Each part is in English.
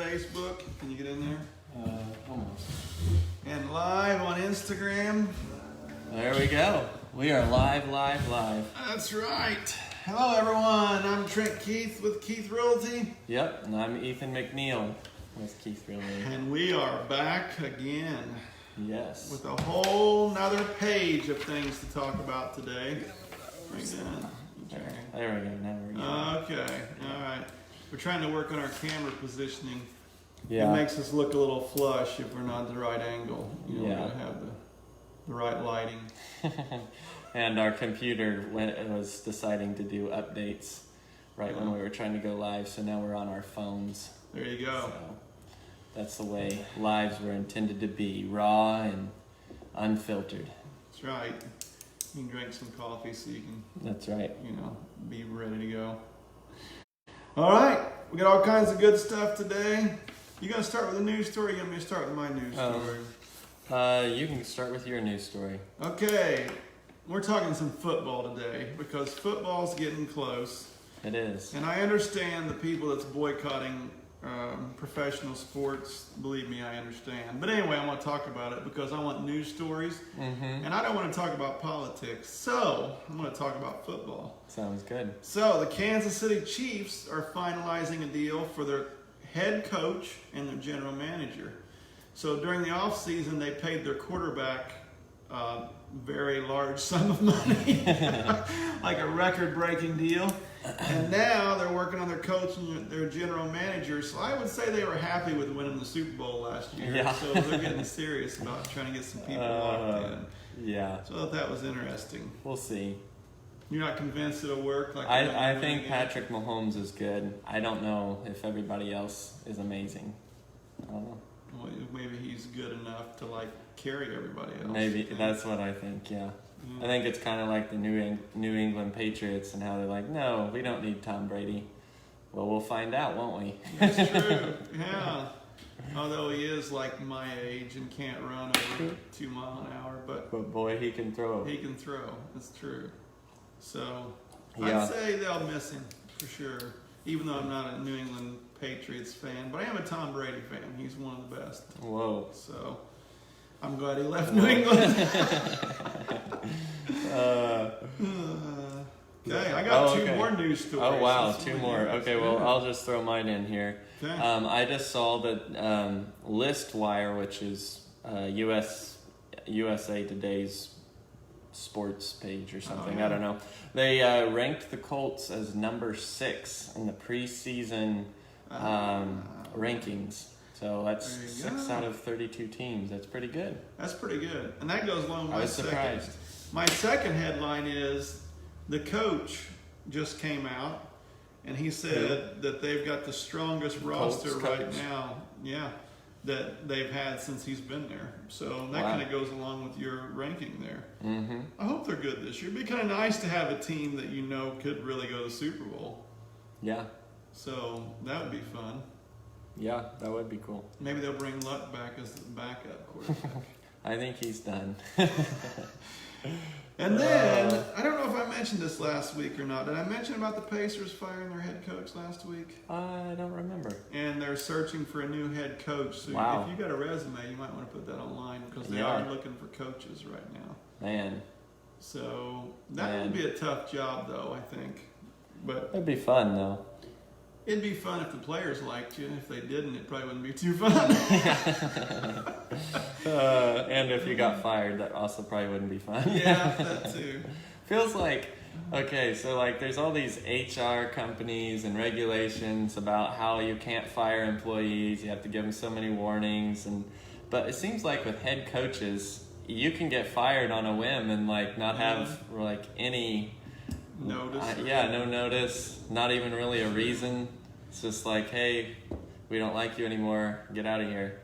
Facebook. Can you get in there? Almost. And live on Instagram. There we go. We are live. That's right. Hello, everyone. I'm Trent Keith with Keith Realty. Yep, and I'm Ethan McNeil with Keith Realty. And we are back again. Yes. With a whole nother page of things to talk about today. Right now. Okay. There we go. Now we're good. Okay. All right. We're trying to work on our camera positioning. Yeah. It makes us look a little flush if we're not at the right angle. You know, Yeah. we gotta have the right lighting. And our computer was deciding to do updates right when we were trying to go live, so now we're on our phones. There you go. So that's the way lives were intended to be, raw and unfiltered. That's right. You can drink some coffee so you can, That's right. be ready to go. All right. We got all kinds of good stuff today. You gonna start with a news story? Or you want me to start with my news story? You can start with your news story. Okay. We're talking some football today because football's getting close. It is. And I understand the people that's boycotting professional sports. Believe me, I understand. But anyway, I want to talk about it because I want news stories. Mm-hmm. And I don't want to talk about politics. So I'm going to talk about football. Sounds good. So the Kansas City Chiefs are finalizing a deal for their head coach and their general manager. So during the offseason, they paid their quarterback very large sum of money, like a record-breaking deal. And now they're working on their coach and their general manager. So I would say they were happy with winning the Super Bowl last year. Yeah. So they're getting serious about trying to get some people locked in. Yeah. So I thought that was interesting. We'll see. You're not convinced it'll work? I think Patrick Mahomes is good. I don't know if everybody else is amazing. I don't know. Well, maybe he's good enough to carry everybody else. Maybe that's what I think. Yeah. I think it's kind of like the New England Patriots and how they're like, no, we don't need Tom Brady. Well, we'll find out, won't we? That's true. Yeah. Although he is like my age and can't run over 2 miles an hour, but boy, he can throw. He can throw. That's true. So yeah. I'd say they'll miss him for sure. Even though I'm not a New England Patriots fan, but I am a Tom Brady fan. He's one of the best. Whoa. So I'm glad he left New England. Okay, I got two more news stories. Oh, wow, two more. Okay, well, I'll just throw mine in here. Okay. I just saw that ListWire, which is USA Today's sports page or something. Oh, yeah. I don't know. They ranked the Colts as number 6 in the preseason rankings. So that's 6 out of 32 teams. That's pretty good. That's pretty good. And that goes along with I was surprised. My second headline is the coach just came out and he said that they've got the strongest roster right now. Yeah. That they've had since he's been there. So that kind of goes along with your ranking there. Mm-hmm. I hope they're good this year. It'd be kind of nice to have a team that could really go to the Super Bowl. Yeah. So that would be fun. Yeah, that would be cool. Maybe they'll bring Luck back as the backup quarterback. I think he's done. And then, I don't know if I mentioned this last week or not. Did I mention about the Pacers firing their head coach last week? I don't remember. And they're searching for a new head coach. So if you got a resume, you might want to put that online because they are looking for coaches right now. Man. So that would be a tough job, though, I think. But it'd be fun, though. It'd be fun if the players liked you. If they didn't, it probably wouldn't be too fun. And if you got fired, that also probably wouldn't be fun. Yeah, that too. Feels like, okay, so there's all these HR companies and regulations about how you can't fire employees. You have to give them so many warnings. But it seems like with head coaches, you can get fired on a whim and not have any notice. No notice, not even really a reason. It's just hey, we don't like you anymore, get out of here.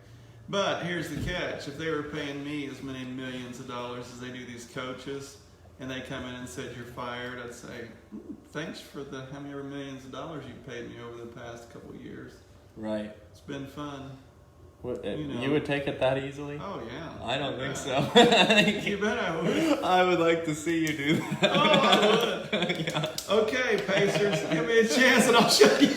But here's the catch. If they were paying me as many millions of dollars as they do these coaches, and they come in and said you're fired, I'd say, thanks for how many millions of dollars you paid me over the past couple of years. Right. It's been fun. You would take it that easily? Oh, yeah. I don't think so. You bet I would. I would like to see you do that. Oh, I would. Yeah. Okay, Pacers, give me a chance and I'll show you.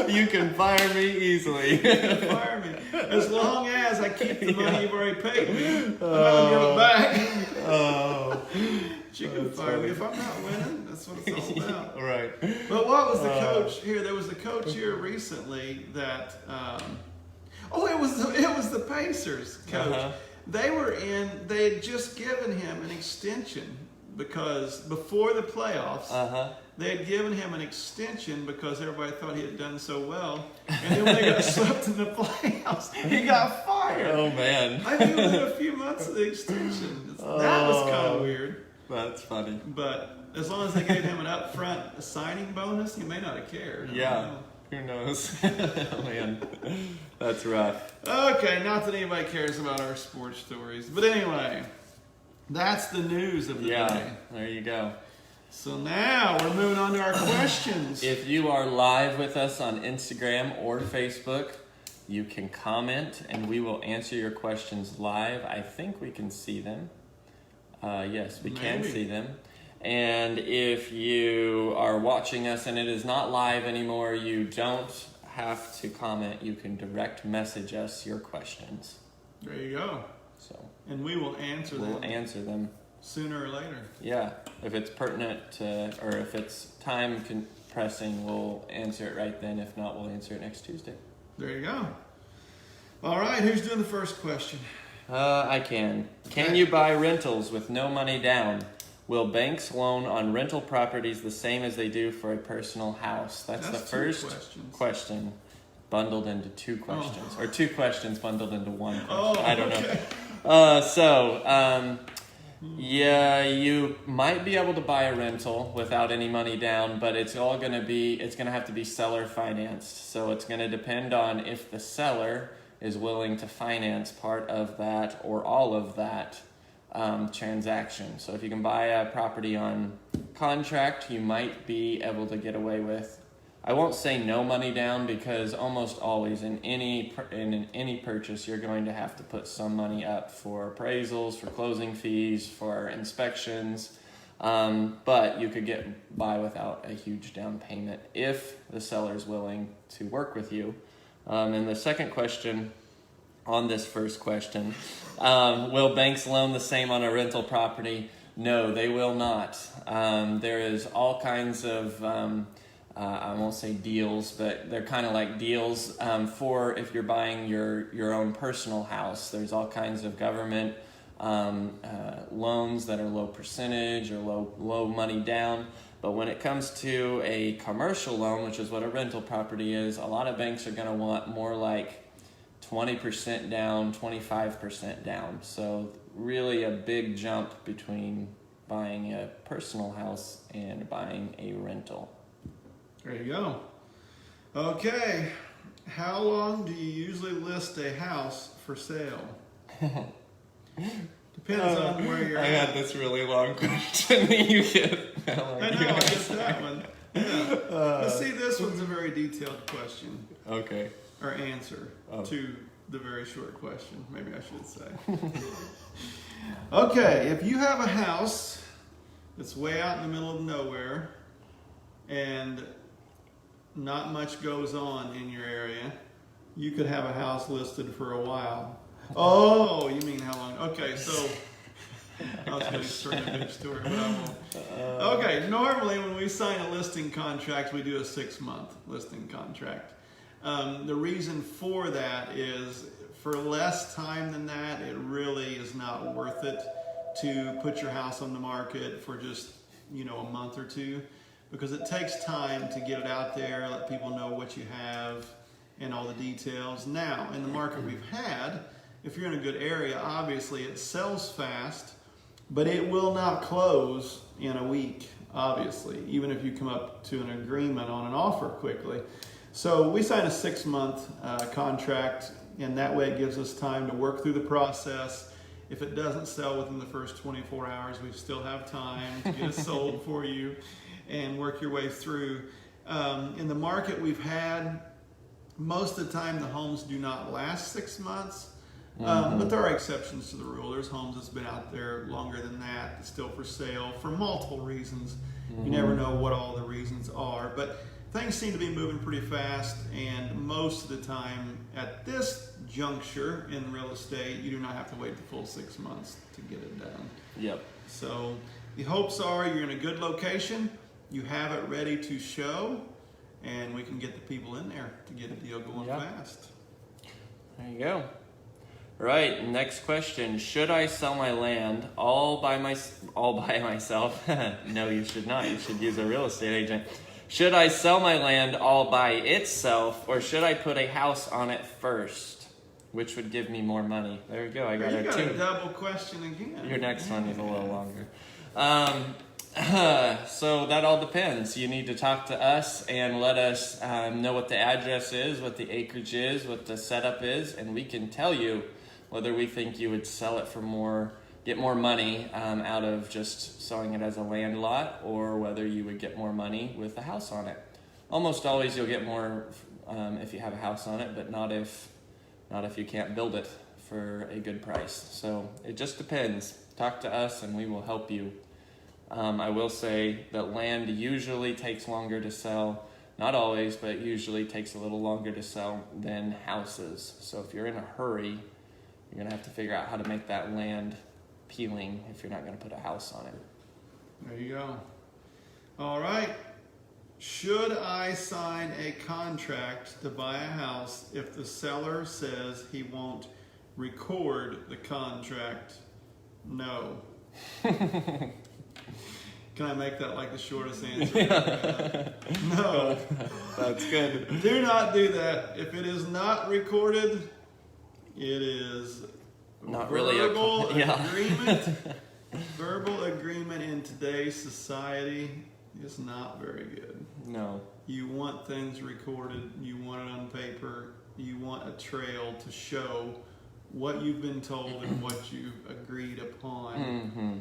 You can fire me easily. Fire me. As long as I keep the money you've already paid me. I'm not going to give it back. Oh. You can fire me. If I'm not winning, that's what it's all about. Right. But what was the coach here? There was a coach here recently that, it was the Pacers coach. Uh-huh. They had just given him an extension because before the playoffs, they had given him an extension because everybody thought he had done so well. And then when they got swept in the playoffs, he got fired. Oh, man. I think it was in a few months of the extension. That was kind of weird. That's funny. But as long as they gave him an upfront signing bonus, he may not have cared. Yeah. Who knows? Oh, man. That's rough. Okay, not that anybody cares about our sports stories. But anyway, that's the news of the day. There you go. So now we're moving on to our questions. If you are live with us on Instagram or Facebook, you can comment and we will answer your questions live. I think we can see them. Yes, we can see them. And if you are watching us and it is not live anymore, you don't have to comment. You can direct message us your questions. There you go. So, and we will answer them. We'll answer them sooner or later. Yeah, if it's pertinent to, or if it's time pressing, we'll answer it right then. If not, we'll answer it next Tuesday. There you go. All right, who's doing the first question? I can. Can you buy rentals with no money down? Will banks loan on rental properties the same as they do for a personal house? That's the first question bundled into two questions. Or two questions bundled into one question. I don't know. Yeah, you might be able to buy a rental without any money down, but it's going to have to be seller financed. So it's going to depend on if the seller is willing to finance part of that or all of that transaction. So if you can buy a property on contract, you might be able to get away with, I won't say no money down, because almost always in any purchase you're going to have to put some money up for appraisals, for closing fees, for inspections, but you could get by without a huge down payment if the seller's willing to work with you. And the second question on this first question, will banks loan the same on a rental property? No, they will not. There is all kinds of, I won't say deals, but they're kind of like deals for if you're buying your own personal house. There's all kinds of government loans that are low percentage or low money down. But when it comes to a commercial loan, which is what a rental property is, a lot of banks are going to want more like 20% down, 25% down. So really a big jump between buying a personal house and buying a rental. There you go. Okay. How long do you usually list a house for sale? Depends on where you're at. I had this really long question that you get. I know, I get that one. Yeah. But see, this one's a very detailed question. Okay. Or answer to the very short question, maybe I should say. Okay, if you have a house that's way out in the middle of nowhere and not much goes on in your area, you could have a house listed for a while. Oh, you mean how long? Okay, so I was going to start a big story, but I won't. Okay, normally when we sign a listing contract, we do a 6-month listing contract. The reason for that is for less time than that, it really is not worth it to put your house on the market for just, a month or two, because it takes time to get it out there, let people know what you have and all the details. Now, in the market we've had, if you're in a good area, obviously it sells fast, but it will not close in a week, obviously, even if you come up to an agreement on an offer quickly. So we sign a 6-month contract, and that way it gives us time to work through the process. If it doesn't sell within the first 24 hours, we still have time to get it sold for you and work your way through. In the market we've had, most of the time the homes do not last 6 months. But there are exceptions to the rule. There's homes that's been out there longer than that, still for sale for multiple reasons. You never know what all the reasons are. But things seem to be moving pretty fast, and most of the time at this juncture in real estate, you do not have to wait the full 6 months to get it done. Yep. So the hopes are you're in a good location, you have it ready to show, and we can get the people in there to get a deal going fast. There you go. Right, next question. Should I sell my land all by myself? No, you should not. You should use a real estate agent. Should I sell my land all by itself, or should I put a house on it first? Which would give me more money? There you go. I got you it got too. a double question again. Your next one is a little longer. So that all depends. You need to talk to us and let us know what the address is, what the acreage is, what the setup is, and we can tell you whether we think you would sell it for more, get more money out of just selling it as a land lot, or whether you would get more money with a house on it. Almost always you'll get more if you have a house on it, but not if you can't build it for a good price. So it just depends. Talk to us and we will help you. I will say that land usually takes longer to sell. Not always, but usually takes a little longer to sell than houses. So if you're in a hurry, you're going to have to figure out how to make that land appealing if you're not going to put a house on it. There you go. All right. Should I sign a contract to buy a house if the seller says he won't record the contract? No. Can I make that like the shortest answer? No. That's good. Do not do that. If it is not recorded, it is Not really a verbal agreement. Verbal agreement in today's society is not very good. No. You want things recorded. You want it on paper. You want a trail to show what you've been told and what you've agreed upon. Mm-hmm.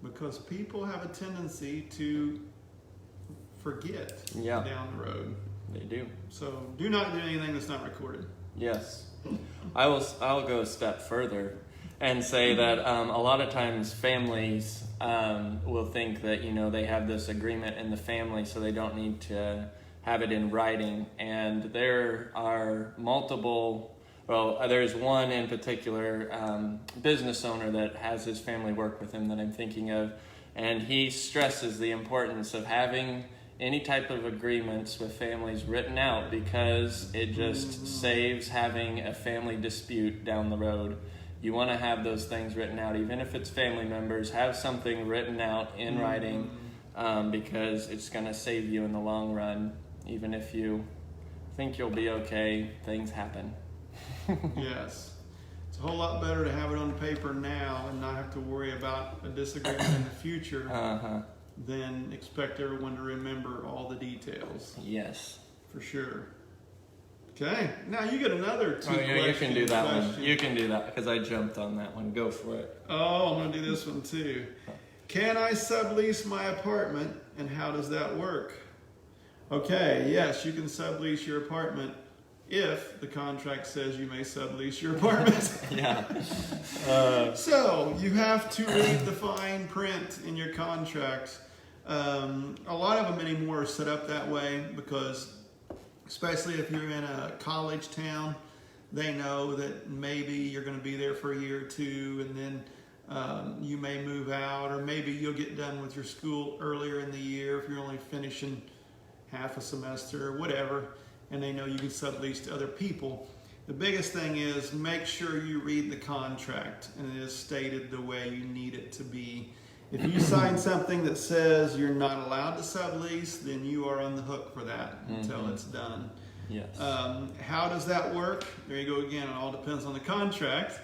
Because people have a tendency to forget down the road. They do. So do not do anything that's not recorded. Yes. I'll go a step further and say that a lot of times families will think that, they have this agreement in the family, so they don't need to have it in writing. And there are multiple, there's one in particular business owner that has his family work with him that I'm thinking of, and he stresses the importance of having any type of agreements with families written out, because it just saves having a family dispute down the road. You want to have those things written out, even if it's family members. Have something written out in writing, because it's going to save you in the long run. Even if you think you'll be okay, things happen. Yes. It's a whole lot better to have it on paper now and not have to worry about a disagreement in the future than expect everyone to remember all the details. Yes. For sure. Okay. Now you get another two questions. You can do that one. You can do that because I jumped on that one. Go for it. Oh, I'm going to do this one too. Can I sublease my apartment, and how does that work? Okay, yes, you can sublease your apartment if the contract says you may sublease your apartment. Yeah. So you have to read the fine print in your contract. A lot of them anymore are set up that way because, especially if you're in a college town, they know that maybe you're going to be there for a year or two, and then you may move out, or maybe you'll get done with your school earlier in the year if you're only finishing half a semester or whatever, and they know you can sublease to other people. The biggest thing is make sure you read the contract and it is stated the way you need it to be. If you sign something that says you're not allowed to sublease, then you are on the hook for that until it's done. Yes. How does that work? There you go again. It all depends on the contract.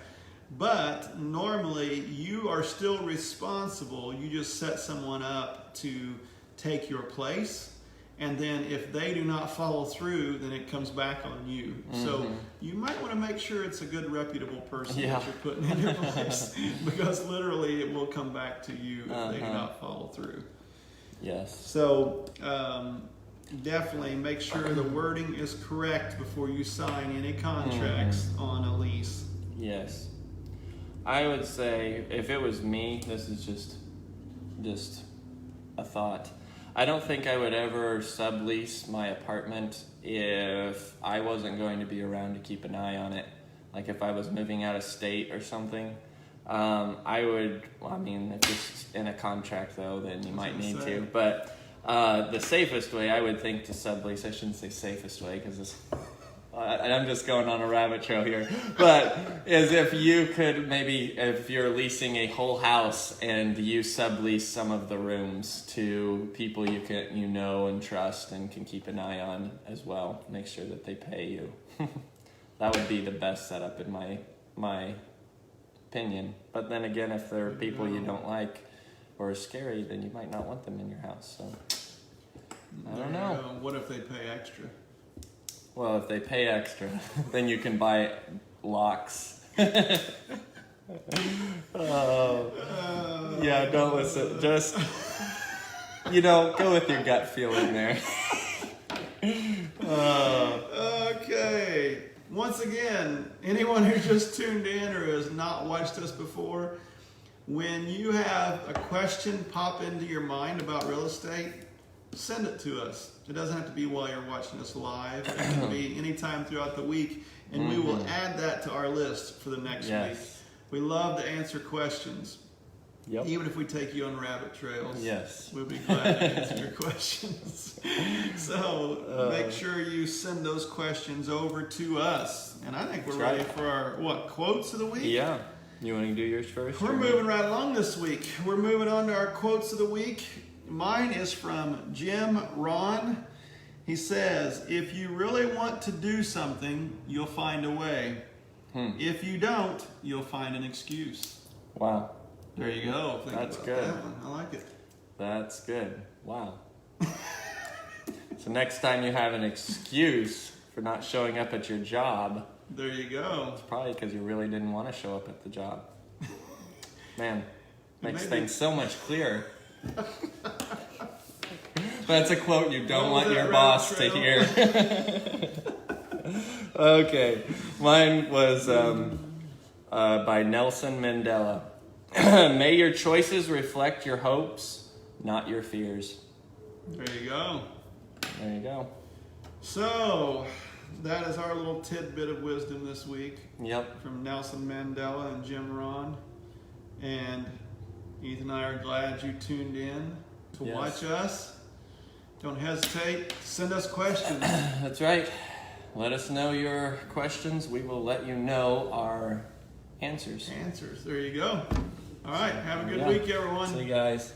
But normally you are still responsible. You just set someone up to take your place. And then if they do not follow through, then it comes back on you. So you might want to make sure it's a good, reputable person that you're putting in your place, because literally it will come back to you if they do not follow through. Yes. So definitely make sure the wording is correct before you sign any contracts on a lease. Yes. I would say if it was me, this is just a thought. I don't think I would ever sublease my apartment if I wasn't going to be around to keep an eye on it. Like if I was moving out of state or something, I would, well, I mean, if it's in a contract though, then you might need to. But the safest way, I would think, to sublease, I shouldn't say safest way because I'm just going on a rabbit trail here, but is if you could maybe, if you're leasing a whole house and you sublease some of the rooms to people you know and trust and can keep an eye on as well, make sure that they pay you. That would be the best setup in my opinion. But then again, if there are people you don't like or are scary, then you might not want them in your house. So I don't know. What if they pay extra? Well, if they pay extra, then you can buy locks. Yeah, don't listen. Just, go with your gut feeling there. Okay. Once again, anyone who just tuned in or has not watched us before, when you have a question pop into your mind about real estate, send it to us. It doesn't have to be while you're watching us live. It can be anytime throughout the week, and we will add that to our list for the next week. We love to answer questions. Yep. Even if we take you on rabbit trails, we'll be glad to answer your questions. So make sure you send those questions over to us. And I think we're ready for our, quotes of the week? Yeah. You want to do yours first? We're moving right along this week. We're moving on to our quotes of the week. Mine is from Jim Ron. He says, if you really want to do something, you'll find a way. If you don't, you'll find an excuse. Wow. There you go. That's good. That one. I like it. That's good. Wow. So next time you have an excuse for not showing up at your job, there you go. It's probably because you really didn't want to show up at the job. Man, makes things so much clearer. That's a quote you don't want your boss to hear. Okay, mine was by Nelson Mandela. May your choices reflect your hopes, not your fears. There you go. There you go. So, that is our little tidbit of wisdom this week. Yep. From Nelson Mandela and Jim Ron. And Ethan and I are glad you tuned in to watch us. Don't hesitate. Send us questions. That's right. Let us know your questions. We will let you know our answers. There you go. All right. Have a good week, everyone. See you guys.